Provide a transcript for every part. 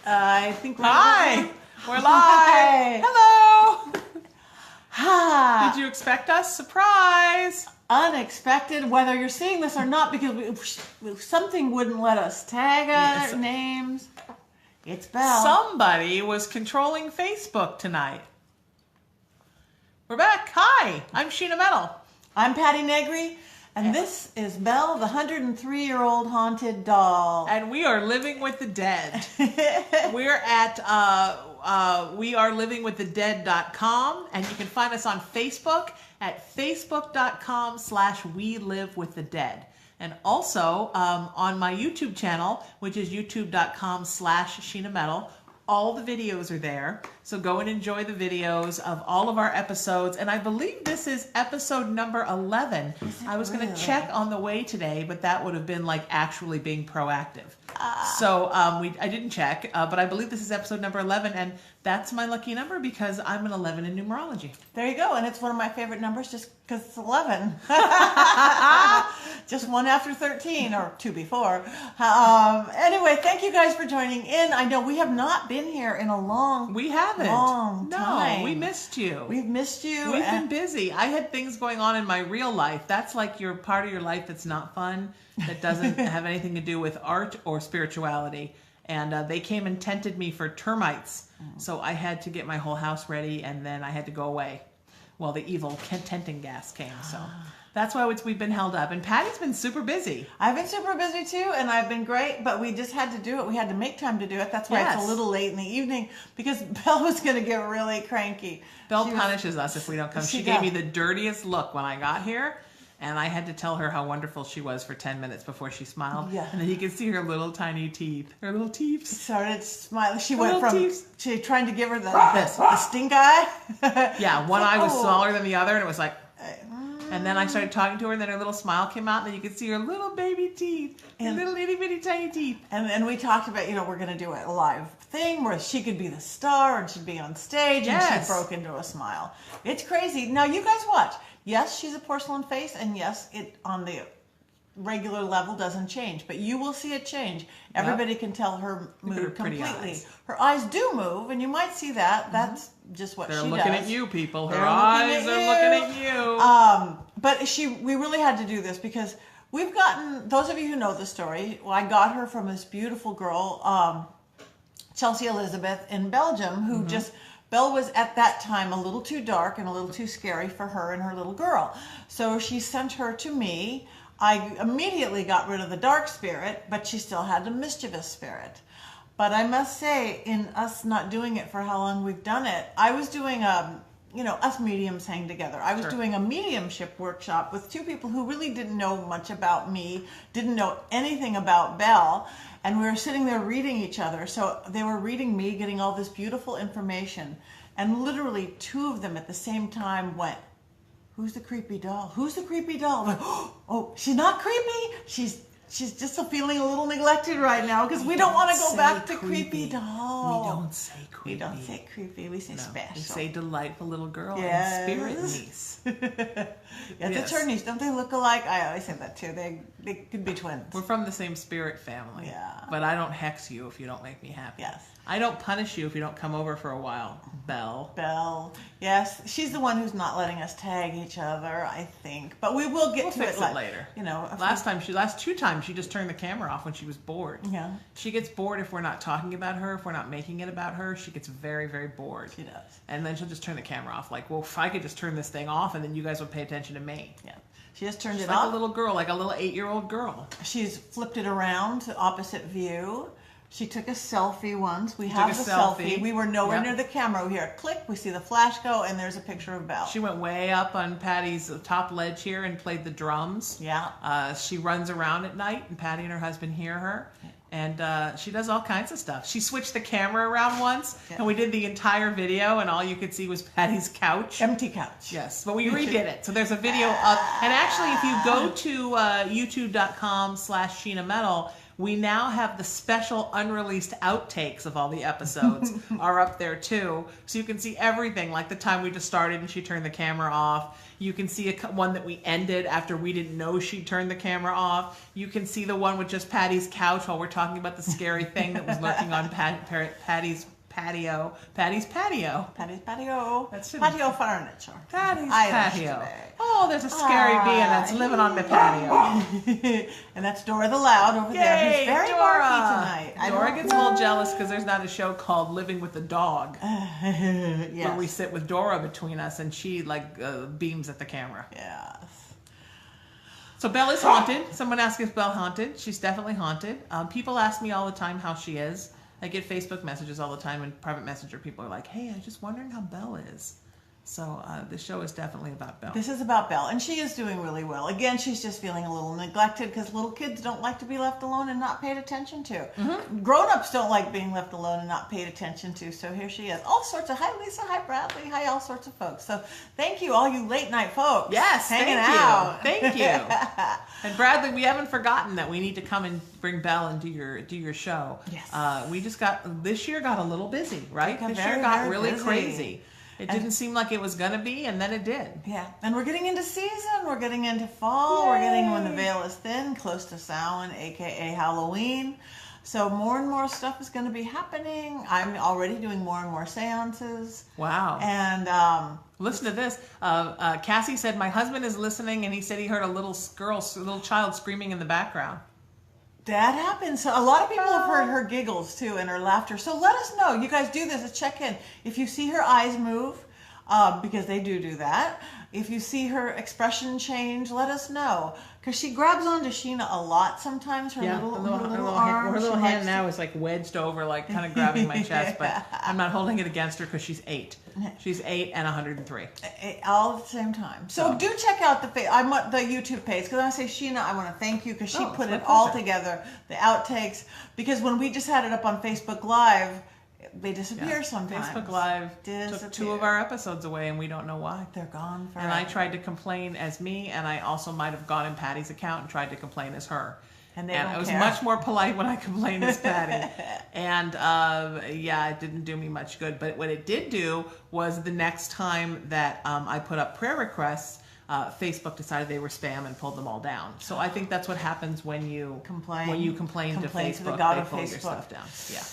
I think we're Hi, live. we're live. Hi. Hello. Ha. Did you expect us? Surprise. Unexpected, whether you're seeing this or not, because something wouldn't let us tag our Yes. names. It's Belle. Somebody was controlling Facebook tonight. We're back. Hi, I'm Sheena Metal. I'm Patti Negri, and this is Belle, the 103-year-old haunted doll. And we are living with the dead. We're at wearelivingwiththedead.com, and you can find us on Facebook at facebook.com/welivewiththedead. And also on my YouTube channel, which is youtube.com/Sheena Metal. All the videos are there. So go and enjoy the videos of all of our episodes. And I believe this is episode number 11. I was going to check on the way today, but that would have been like actually being proactive. So I didn't check, but I believe this is episode number 11. And that's my lucky number because I'm an 11 in numerology. There you go, and it's one of my favorite numbers just because it's 11. Just one after 13, or two before. Anyway, thank you guys for joining in. I know we have not been here in a long Long time. No, we missed you. We've missed you. We've been busy. I had things going on in my real life. That's like your part of your life that's not fun, that doesn't have anything to do with art or spirituality. And they came and tented me for termites. So I had to get my whole house ready, and then I had to go away while the evil tenting gas came. So that's why we've been held up. And Patty's been super busy. I've been super busy too, and I've been great, but we just had to do it. We had to make time to do it. That's why it's a little late in the evening, because Belle was going to get really cranky. Belle punishes us if we don't come. She gave me the dirtiest look when I got here. And I had to tell her how wonderful she was for 10 minutes before she smiled. Yeah. And then you could see her little tiny teeth. Her little teeth. Started smiling. She Her went little from teeth. she trying to give her the stink eye. Yeah, one eye was smaller than the other, and it was like... Mm. And then I started talking to her, and then her little smile came out, and then you could see her little baby teeth. And little itty bitty tiny teeth. And we talked about, we're going to do a live thing where she could be the star and she'd be on stage, and she broke into a smile. It's crazy. Now, you guys watch. Yes, she's a porcelain face, and yes, it on the regular level doesn't change, but you will see it change. Everybody can tell her mood completely. Her eyes do move, and you might see that. That's just what she does. They're looking at you, people. Her eyes are looking at you. But we really had to do this because we've gotten, those of you who know the story, I got her from this beautiful girl, Chelsea Elizabeth in Belgium, who Belle was at that time a little too dark and a little too scary for her and her little girl. So she sent her to me. I immediately got rid of the dark spirit, but she still had the mischievous spirit. But I must say, in us not doing it for how long we've done it, I was doing us mediums hang together. I was doing a mediumship workshop with two people who really didn't know much about me, didn't know anything about Belle, and we were sitting there reading each other. So they were reading me, getting all this beautiful information, and literally two of them at the same time went, "Who's the creepy doll? Who's the creepy doll?" I'm like, "Oh, she's not creepy. She's just feeling a little neglected right now because we don't want to go back to creepy doll." We don't say creepy. We don't say creepy. We say special. We say delightful little girl Yes. and spirit niece. It's a niece. Don't they look alike? I always say that too. They could be twins. We're from the same spirit family. Yeah. But I don't hex you if you don't make me happy. Yes. I don't punish you if you don't come over for a while, Belle. Belle. Yes, she's the one who's not letting us tag each other, I think. But we will get to fix it it later. Last Last two times she just turned the camera off when she was bored. Yeah. She gets bored if we're not talking about her, if we're not making it about her. She gets very, very bored. She does. And then she'll just turn the camera off. Like, well, if I could just turn this thing off, and then you guys would pay attention to me. Yeah. She just turned She's it like off. a little girl, like a little 8-year-old girl. She's flipped it around to opposite view. She took a selfie once. We have the selfie. We were nowhere near the camera. We hear a click. We see the flash go, and there's a picture of Belle. She went way up on Patty's top ledge here and played the drums. Yeah. She runs around at night, and Patti and her husband hear her. And she does all kinds of stuff. She switched the camera around once, and we did the entire video, and all you could see was Patty's couch. Empty couch. Yes, but we redid it. So there's a video up. And actually, if you go to youtube.com/Sheena Metal, We now have the special unreleased outtakes of all the episodes are up there too. So you can see everything, like the time we just started and she turned the camera off. You can see one that we ended after we didn't know she turned the camera off. You can see the one with just Patty's couch while we're talking about the scary thing that was lurking on Patty's patio. Patty's patio. Patty's patio. That's patio furniture. Patty's Irish patio. today. Oh, there's a scary being that's living on my patio. And that's Dora the Loud over there, who's very Dora. barky tonight. Dora gets a little jealous because there's not a show called Living with the Dog Yes. where we sit with Dora between us and she beams at the camera. Yes. So Belle is haunted. Someone asked if Belle haunted. She's definitely haunted. People ask me all the time how she is. I get Facebook messages all the time and private messenger people are like, hey, I was just wondering how Belle is. So the show is definitely about Belle. This is about Belle, and she is doing really well. Again, she's just feeling a little neglected because little kids don't like to be left alone and not paid attention to. Mm-hmm. Grown-ups don't like being left alone and not paid attention to, so here she is. All sorts of, hi Lisa, hi Bradley, hi all sorts of folks. So thank you, all you late night folks. Yes, hanging out. Thank you. And Bradley, we haven't forgotten that we need to come and bring Belle and do your show. Yes. We just this year got a little busy, right? This very, year got very really busy. Crazy. It didn't seem like it was going to be, and then it did. Yeah, and we're getting into season. We're getting into fall. Yay. We're getting when the veil is thin, close to Samhain, a.k.a. Halloween. So more and more stuff is going to be happening. I'm already doing more and more seances. Wow. And listen to this. Cassie said, my husband is listening, and he said he heard a little child screaming in the background. that happens. So a lot of people have heard her giggles too and her laughter. So let us know. You guys do this. Let's check in. If you see her eyes move, because they do that. If you see her expression change, let us know. Because she grabs onto Sheena a lot sometimes. Her little arm. Her little hand now is like wedged over, like kind of grabbing my chest. But I'm not holding it against her because she's 8. She's 8 and 103. All at the same time. So do check out the YouTube page. Because when I say Sheena, I want to thank you because she put it all together. The outtakes. Because when we just had it up on Facebook Live, they disappear sometimes. Facebook Live took 2 of our episodes away, and we don't know why. They're gone forever. And I tried to complain as me, and I also might have gone in Patty's account and tried to complain as her. And I was much more polite when I complained as Patty. And it didn't do me much good. But what it did do was the next time that I put up prayer requests, Facebook decided they were spam and pulled them all down. So I think that's what happens when you complain to Facebook. To the God they of pull Facebook. your stuff down. Yeah.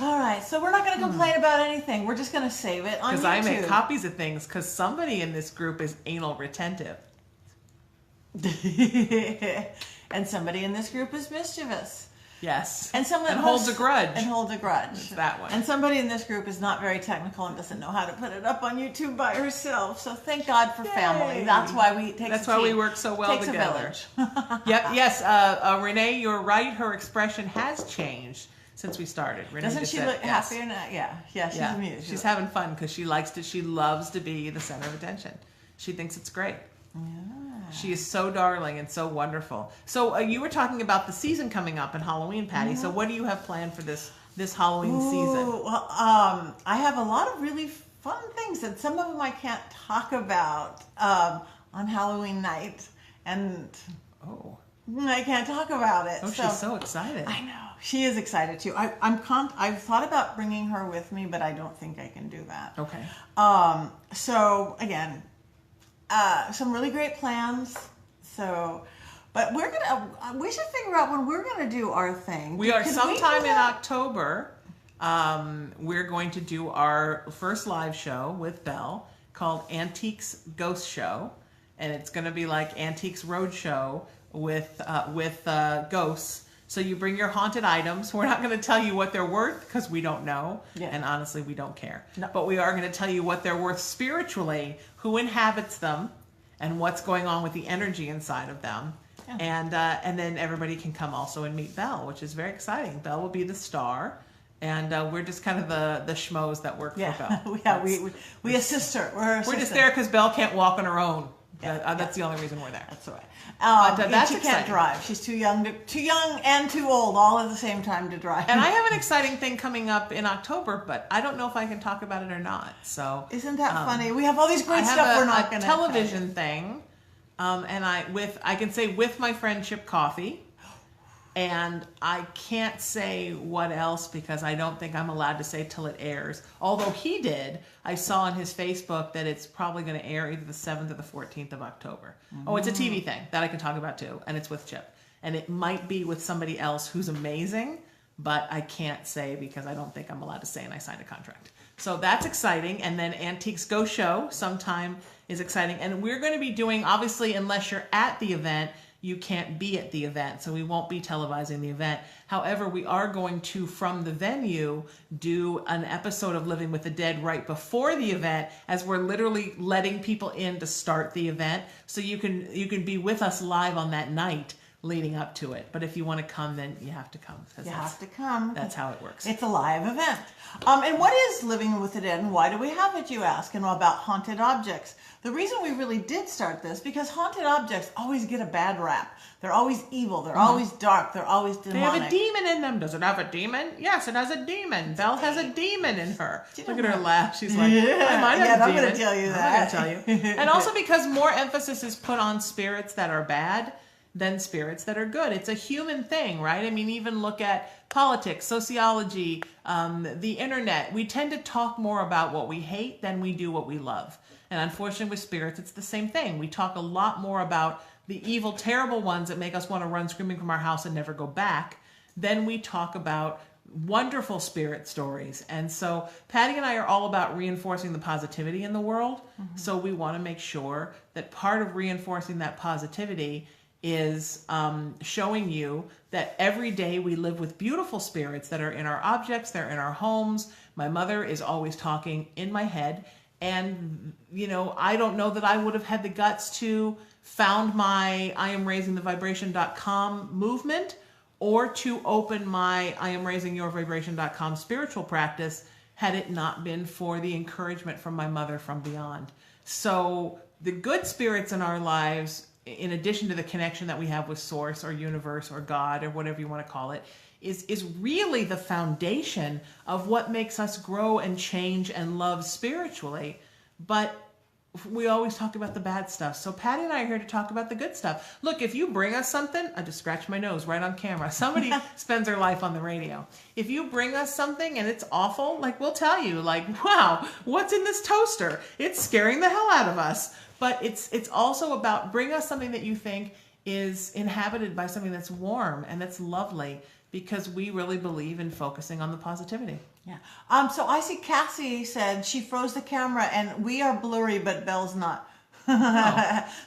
All right, so we're not going to complain about anything. We're just going to save it on YouTube. Because I make copies of things because somebody in this group is anal retentive. And somebody in this group is mischievous. Yes. And someone holds a grudge. And holds a grudge. It's that one. And somebody in this group is not very technical and doesn't know how to put it up on YouTube by herself. So thank God for family. That's why we work so well takes together. A village. Yep. Yes. Renee, you're right. Her expression has changed since we started. Renee Doesn't she look happier now? Yeah. She's amused. She's having fun because she loves to be the center of attention. She thinks it's great. Yeah. She is so darling and so wonderful. So you were talking about the season coming up in Halloween, Patty. So what do you have planned for this Halloween season? Well, I have a lot of really fun things, and some of them I can't talk about on Halloween night, and I can't talk about it. Oh, she's so excited. I know. She is excited too. I've thought about bringing her with me, but I don't think I can do that. Okay. So again, some really great plans. So, but we should figure out when we're gonna do our thing. We are sometime in October. We're going to do our first live show with Belle called Antiques Ghost Show, and it's going to be like Antiques Roadshow with ghosts. So you bring your haunted items. We're not going to tell you what they're worth because we don't know, and honestly, we don't care. No. But we are going to tell you what they're worth spiritually, who inhabits them, and what's going on with the energy inside of them. Yeah. And then everybody can come also and meet Belle, which is very exciting. Belle will be the star, and we're just kind of the schmoes that work for Belle. We assist her. We're just there because Belle can't walk on her own. That's the only reason we're there. That's all right. She can't drive. She's too young and too old all at the same time to drive. And I have an exciting thing coming up in October, but I don't know if I can talk about it or not. So isn't that funny? We have all these great stuff. We're not going to television thing, and I can say with my friend Chip Coffee. And I can't say what else because I don't think I'm allowed to say till it airs. Although he did, I saw on his Facebook that it's probably going to air either the 7th or the 14th of October. Oh, it's a TV thing that I can talk about too, and it's with Chip. And it might be with somebody else who's amazing, but I can't say because I don't think I'm allowed to say, and I signed a contract. So that's exciting. And then Antiques Go Show sometime is exciting. And we're going to be doing, obviously, unless you're at the event, you can't be at the event, so we won't be televising the event. However, we are going to, from the venue, do an episode of Living with the Dead right before the event, as we're literally letting people in to start the event. So you can be with us live on that night leading up to it. But if you want to come, then you have to come. You have to come. That's how it works. It's a live event. And what is Living with the Dead, and why do we have it, you ask? And about haunted objects. The reason we really did start this, because haunted objects always get a bad rap. They're always evil. They're always dark. They're always demonic. They have a demon in them. Does it have a demon? Yes, it has a demon. Belle has a demon in her. Look at her laugh. She's like, I might have a demon. I'm going to tell you that. I'm going to tell you. And also because more emphasis is put on spirits that are bad than spirits that are good. It's a human thing, right? I mean, even look at politics, sociology, the internet. We tend to talk more about what we hate than we do what we love. And unfortunately with spirits, it's the same thing. We talk a lot more about the evil, terrible ones that make us want to run screaming from our house and never go back than we talk about wonderful spirit stories. And so Patti and I are all about reinforcing the positivity in the world. So we want to make sure that part of reinforcing that positivity is showing you that every day we live with beautiful spirits that are in our objects, they're in our homes. My mother is always talking in my head. And, you know, I don't know that I would have had the guts to found my IamRaisingTheVibration.com movement or to open my IamRaisingYourVibration.com spiritual practice had it not been for the encouragement from my mother from beyond. So the good spirits in our lives, in addition to the connection that we have with Source or Universe or God or whatever you want to call it, is really the foundation of what makes us grow and change and love spiritually. But we always talk about the bad stuff. So Patti and I are here to talk about the good stuff. Look, if you bring us something, I just scratched my nose right on camera. Somebody spends their life on the radio. If you bring us something and it's awful, like we'll tell you, like, wow, what's in this toaster? It's scaring the hell out of us. But it's also about bring us something that you think is inhabited by something that's warm and that's lovely, because we really believe in focusing on the positivity. Yeah. So I see Cassie said she froze the camera and we are blurry, but Belle's not. Oh.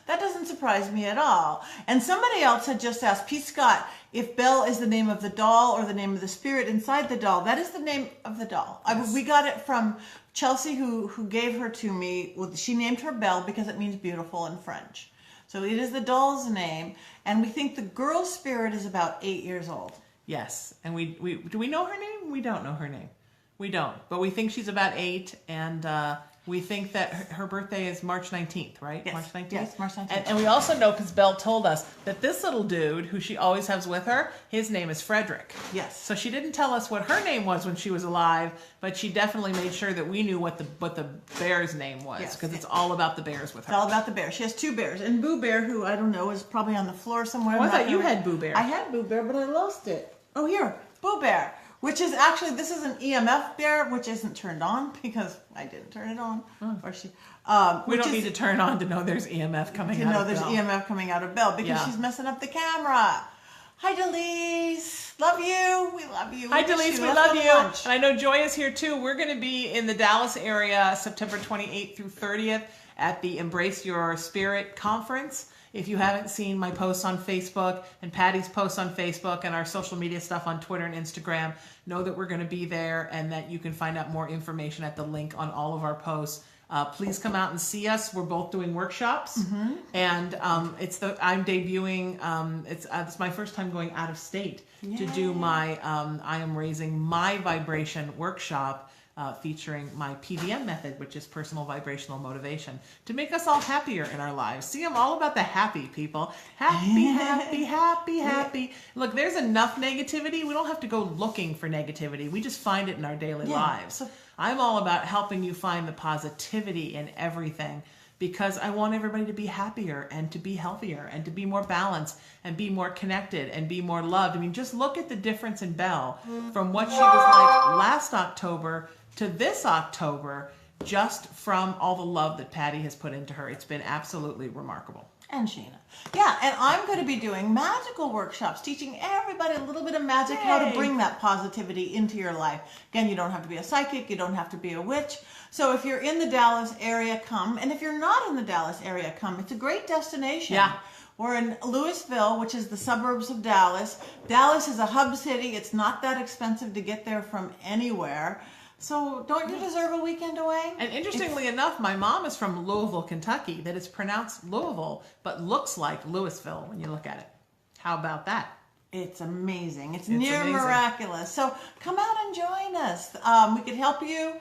That doesn't surprise me at all. And somebody else had just asked, Pete Scott, if Belle is the name of the doll or the name of the spirit inside the doll. That is the name of the doll. Yes. We got it from Chelsea, who gave her to me. She named her Belle because it means beautiful in French. So it is the doll's name. And we think the girl's spirit is about 8 years old. Yes. And we do we know her name? We don't know her name. We don't. But we think she's about 8, and we think that her birthday is March 19th, right? Yes. March 19th? Yes, March 19th. And we also know, because Belle told us, that this little dude, who she always has with her, his name is Frederick. Yes. So she didn't tell us what her name was when she was alive, but she definitely made sure that we knew what the bear's name was, because it's all about the bears with her. It's all about the bear. She has 2 bears. And Boo Bear, who I don't know, is probably on the floor somewhere. Oh, I thought you had Boo Bear. I had Boo Bear, but I lost it. Oh, here. Boo Bear. Which is actually, this is an EMF bear, which isn't turned on because I didn't turn it on. Or she. We don't need to turn on to know there's EMF coming out of Belle. To know there's EMF coming out of Belle because she's messing up the camera. Hi, Delise. Love you. We love you. Hi, Delise. We love you. And I know Joy is here too. We're going to be in the Dallas area September 28th through 30th at the Embrace Your Spirit conference. If you haven't seen my posts on Facebook and Patti's posts on Facebook and our social media stuff on Twitter and Instagram, know that we're going to be there and that you can find out more information at the link on all of our posts. Please come out and see us. We're both doing workshops, and I'm debuting. It's my first time going out of state to do my I Am Raising My Vibration workshop. Featuring my PVM method, which is personal vibrational motivation, to make us all happier in our lives. See, I'm all about the happy, people. Happy, happy, happy, happy. Look, there's enough negativity. We don't have to go looking for negativity. We just find it in our daily lives. I'm all about helping you find the positivity in everything. because I want everybody to be happier and to be healthier and to be more balanced and be more connected and be more loved. I mean, just look at the difference in Belle from what she was like last October to this October, just from all the love that Patti has put into her. It's been absolutely remarkable. And Sheena. Yeah, and I'm going to be doing magical workshops, teaching everybody a little bit of magic, how to bring that positivity into your life. Again, you don't have to be a psychic, you don't have to be a witch. So if you're in the Dallas area, come. And if you're not in the Dallas area, come. It's a great destination. Yeah. We're in Louisville, which is the suburbs of Dallas. Dallas is a hub city. It's not that expensive to get there from anywhere. So don't you deserve a weekend away? And interestingly enough, my mom is from Louisville, Kentucky. That is pronounced Louisville, but looks like Louisville when you look at it. How about that? It's amazing. It's near amazing. Miraculous. So come out and join us. We could help you.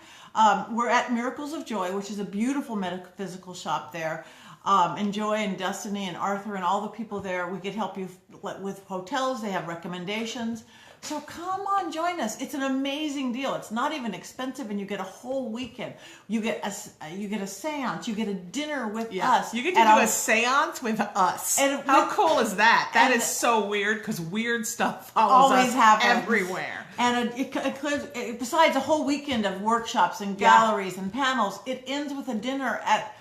We're at Miracles of Joy, which is a beautiful metaphysical shop there. And Joy and Destiny and Arthur and all the people there, we could help you with hotels. They have recommendations. So come on, join us. It's an amazing deal. It's not even expensive, and you get a whole weekend. You get a seance. You get a dinner with us. You get to do a seance with us. How cool is that? That is so weird, because weird stuff follows us everywhere. And besides a whole weekend of workshops and galleries and panels, it ends with a dinner at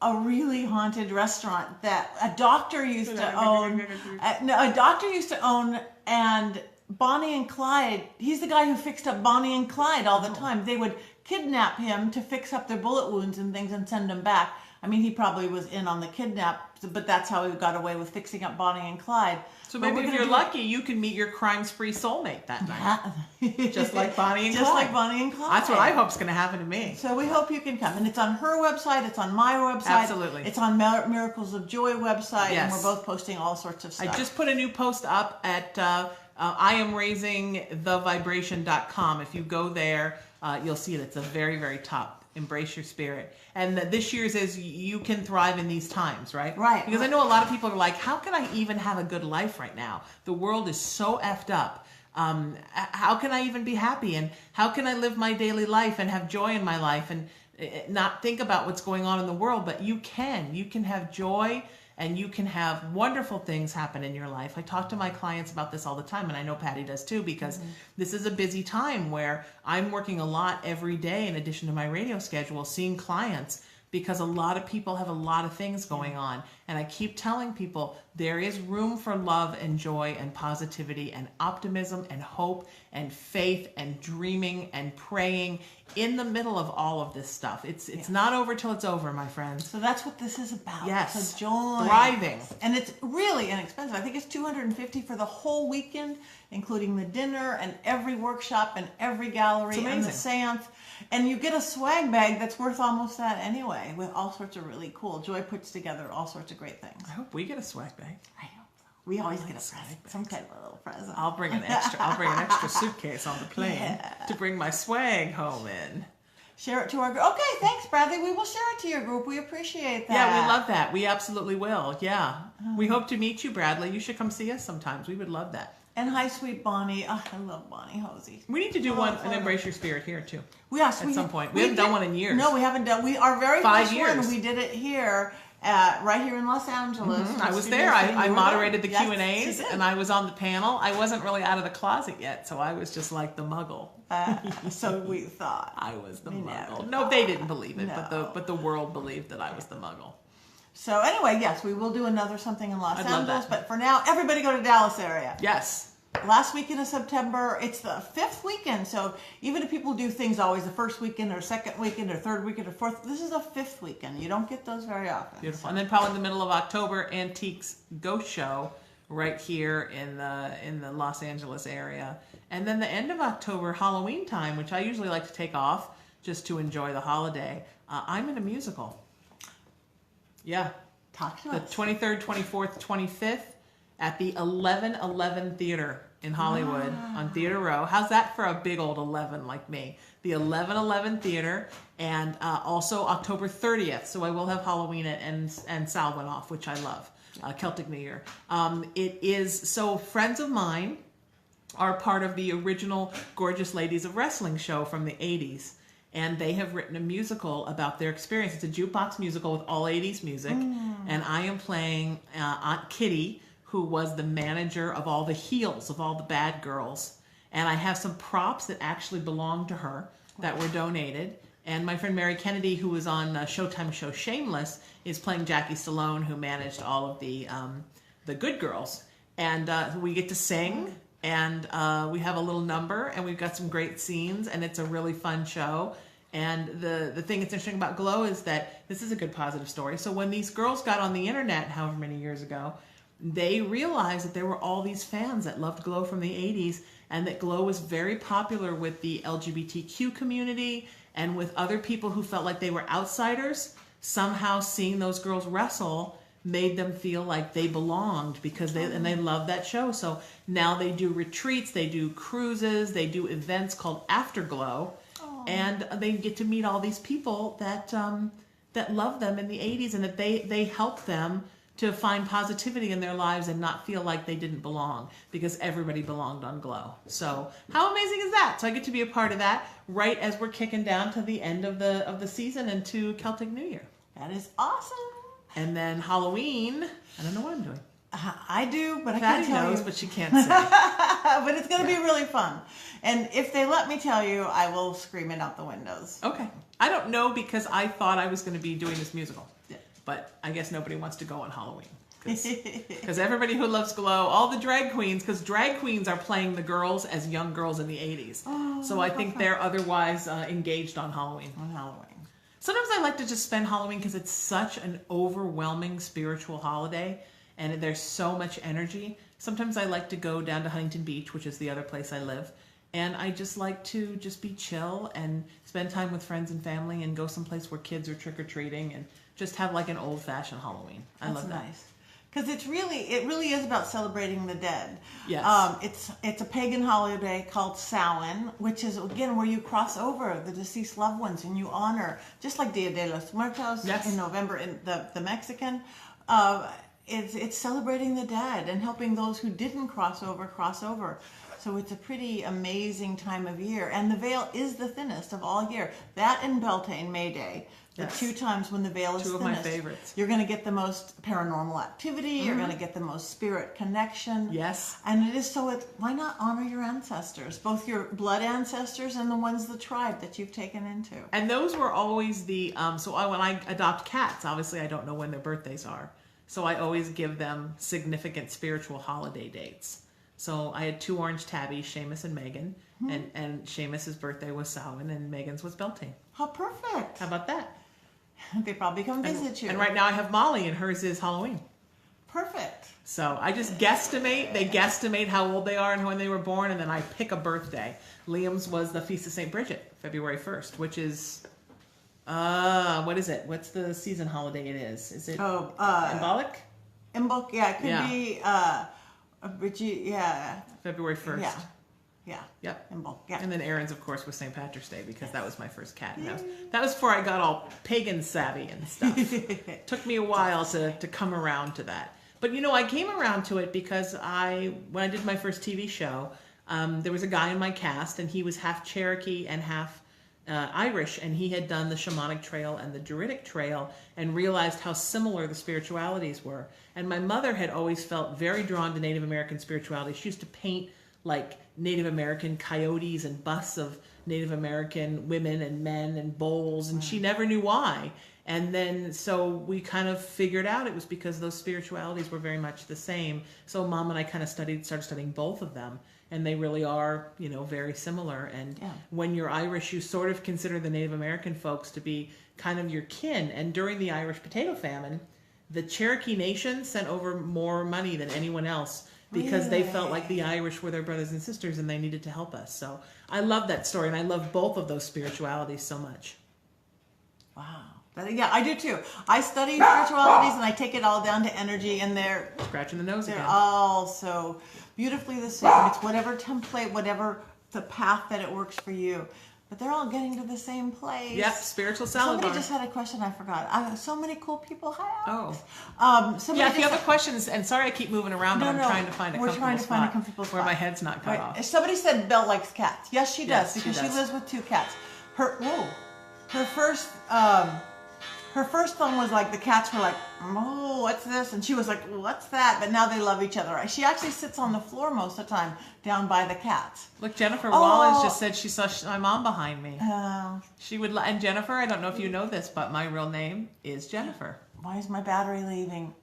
a really haunted restaurant that a doctor used to own. A doctor used to own, and Bonnie and Clyde, he's the guy who fixed up Bonnie and Clyde all the time. They would kidnap him to fix up their bullet wounds and things and send him back. I mean, he probably was in on the kidnap, but that's how he got away with fixing up Bonnie and Clyde. So maybe if you're lucky, you can meet your crime-spree soulmate that night. Just like Bonnie and Clyde. Just like Bonnie and Clyde. That's what I hope's going to happen to me. So we hope you can come. And it's on her website. It's on my website. Absolutely. It's on Miracles of Joy website. Yes. And we're both posting all sorts of stuff. I just put a new post up at IamRaisingTheVibration.com. If you go there, you'll see it. It's a very, very top. Embrace your spirit. And this year's is you can thrive in these times, right? Right. Because I know a lot of people are like, how can I even have a good life right now? The world is so effed up. How can I even be happy? And how can I live my daily life and have joy in my life and not think about what's going on in the world? But you can. You can have joy, and you can have wonderful things happen in your life. I talk to my clients about this all the time, and I know Patti does too, because this is a busy time where I'm working a lot every day in addition to my radio schedule, seeing clients, because a lot of people have a lot of things going on. And I keep telling people there is room for love and joy and positivity and optimism and hope and faith and dreaming and praying in the middle of all of this stuff. It's not over till it's over, my friends. So that's what this is about. Yes. So join. Thriving. And it's really inexpensive. I think it's $250 for the whole weekend, including the dinner and every workshop and every gallery and the seance. And you get a swag bag that's worth almost that anyway, with all sorts of really cool. Joy puts together all sorts of great things. I hope we get a swag bag. I hope so. We always get a present, some kind of a little present. I'll bring an extra suitcase on the plane to bring my swag home in. Share it to our group. Okay, thanks, Bradley. We will share it to your group. We appreciate that. Yeah, we love that. We absolutely will. Yeah. We hope to meet you, Bradley. You should come see us sometimes. We would love that. And hi, sweet Bonnie. Oh, I love Bonnie Hosey. We need to do an Embrace Your Spirit here, too. Yes, at some point. We haven't done one in years. No, we haven't done. Our very 5 first years. one, we did it here, right here in Los Angeles. I was there. I moderated the Yes, Q&As, and I was on the panel. I wasn't really out of the closet yet, so I was just like the muggle. So we thought. I was the muggle. No, they didn't believe it, No. but the world believed that I was the muggle. So anyway, yes, we will do another something in Los I'd love Angeles, that. but for now, everybody go to Dallas area. Yes. Last weekend of September, it's the 5th weekend, so even if people do things always the first weekend or second weekend or third weekend or fourth, this is a 5th weekend. You don't get those very often. Beautiful. And then probably in the middle of October, Antiques Ghost Show right here in the Los Angeles area. And then the end of October, Halloween time, which I usually like to take off just to enjoy the holiday. I'm in a musical. Yeah. Talk to us. The 23rd, 24th, 25th at the 1111 Theater in Hollywood on Theater Row. How's that for a big old 11 like me? The 1111 Theater, and also October 30th. So I will have Halloween and Samhain off, which I love. Celtic New Year. It is, so friends of mine are part of the original Gorgeous Ladies of Wrestling show from the 80s. and they have written a musical about their experience. It's a jukebox musical with all 80s music, and I am playing Aunt Kitty, who was the manager of all the heels of all the bad girls, and I have some props that actually belong to her that were donated. And my friend Mary Kennedy, who was on Showtime show Shameless, is playing Jackie Stallone, who managed all of the good girls. And we get to sing, and we have a little number, and we've got some great scenes, and it's a really fun show. And the thing that's interesting about Glow is that this is a good positive story. So when these girls got on the internet, however many years ago, they realized that there were all these fans that loved Glow from the 80s, and that Glow was very popular with the LGBTQ community and with other people who felt like they were outsiders. Somehow seeing those girls wrestle made them feel like they belonged because they love that show. So now they do retreats, they do cruises, they do events called Afterglow, and they get to meet all these people that that love them in the 80s, and that they help them to find positivity in their lives and not feel like they didn't belong, because everybody belonged on Glow. So how amazing is that? So I get to be a part of that right as we're kicking down to the end of the season and to Celtic New Year. That is awesome. And then Halloween, I don't know what I'm doing. I do, but I Patty can't tell knows, you. but she can't say. But it's going to be really fun. And if they let me tell you, I will scream it out the windows. Okay. I don't know, because I thought I was going to be doing this musical. Yeah. But I guess nobody wants to go on Halloween. Because everybody who loves Glow, all the drag queens, because drag queens are playing the girls as young girls in the 80s. Oh, so I think they're otherwise engaged on Halloween. On Halloween. Sometimes I like to just spend Halloween because it's such an overwhelming spiritual holiday and there's so much energy. Sometimes I like to go down to Huntington Beach, which is the other place I live, and I just like to just be chill and spend time with friends and family and go someplace where kids are trick-or-treating and just have like an old-fashioned Halloween. I love that. Nice. Because it really is about celebrating the dead. Yes. It's a pagan holiday called Samhain, which is, again, where you cross over the deceased loved ones and you honor, just like Dia de los Muertos in November, in the Mexican. It's celebrating the dead and helping those who didn't cross over. So it's a pretty amazing time of year. And the veil is the thinnest of all year. That and Beltane, May Day. The two times when the veil is thinnest. Two of my favorites. You're going to get the most paranormal activity. You're going to get the most spirit connection. Yes. And it is so, why not honor your ancestors? Both your blood ancestors and the ones, the tribe that you've taken into. And those were always the, when I adopt cats, obviously I don't know when their birthdays are. So I always give them significant spiritual holiday dates. So I had 2 orange tabbies, Seamus and Megan. And Seamus's birthday was Samhain and Megan's was Beltane. How perfect. How about that? They probably come visit you. And right now I have Molly, and hers is Halloween. Perfect. So I just guesstimate. They guesstimate how old they are and when they were born, and then I pick a birthday. Liam's was the Feast of St. Bridget, February 1st, which is, what is it? What's the season holiday it is? Is it Embolic? Embolic, yeah. It could be, February 1st. Yeah. Yep. Embolic, yeah. And then Aaron's, of course, was St. Patrick's Day, because that was my first cat. And that was before I got all pagan savvy and stuff. Took me a while to come around to that. But, I came around to it because when I did my first TV show, there was a guy in my cast, and he was half Cherokee and half Irish, and he had done the shamanic trail and the druidic trail and realized how similar the spiritualities were. And my mother had always felt very drawn to Native American spirituality. She used to paint like Native American coyotes and busts of Native American women and men and bowls, and she never knew why. And then so we kind of figured out it was because those spiritualities were very much the same. So Mom and I kind of started studying both of them, and they really are, very similar. And when you're Irish, you sort of consider the Native American folks to be kind of your kin. And during the Irish potato famine, the Cherokee Nation sent over more money than anyone else, because they felt like the Irish were their brothers and sisters and they needed to help us. So I love that story, and I love both of those spiritualities so much. Wow. Yeah, I do too. I study spiritualities and I take it all down to energy, and they're scratching the nose again. They're all so beautifully the same. It's whatever template, whatever the path that it works for you. But they're all getting to the same place. Yep, spiritual salad Somebody bar. just had a question I forgot. So many cool people. Hi. Oh. If you have a question, and sorry I keep moving around, but I'm trying to find a comfortable spot where my head's not cut off. Somebody said Belle likes cats. Yes, she does, Yes, because she does. she lives with 2 cats. her first one was like the cats were like, oh, what's this? And she was like, what's that? But now they love each other. She actually sits on the floor most of the time down by the cats. Look, Jennifer Wallace just said she saw my mom behind me. Oh. She would, and Jennifer, I don't know if you know this, but my real name is Jennifer. Why is my battery leaving?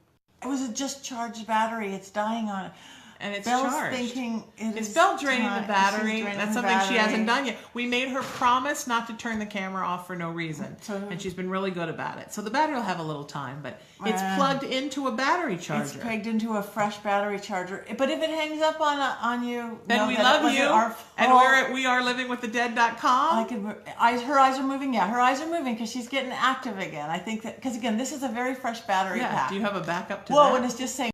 It was a just charged battery. It's dying on it. And it's Belle's charged. Thinking It's Belle draining the battery. That's something she hasn't done yet. We made her promise not to turn the camera off for no reason. And she's been really good about it. So the battery will have a little time, but it's plugged into a battery charger. It's plugged into a fresh battery charger. But if it hangs up on you, then we love you. And we are livingwiththedead.com. Her eyes are moving. Yeah, her eyes are moving because she's getting active again. I think that, because again, this is a very fresh battery pack. Do you have a backup to that? Well, and it's just saying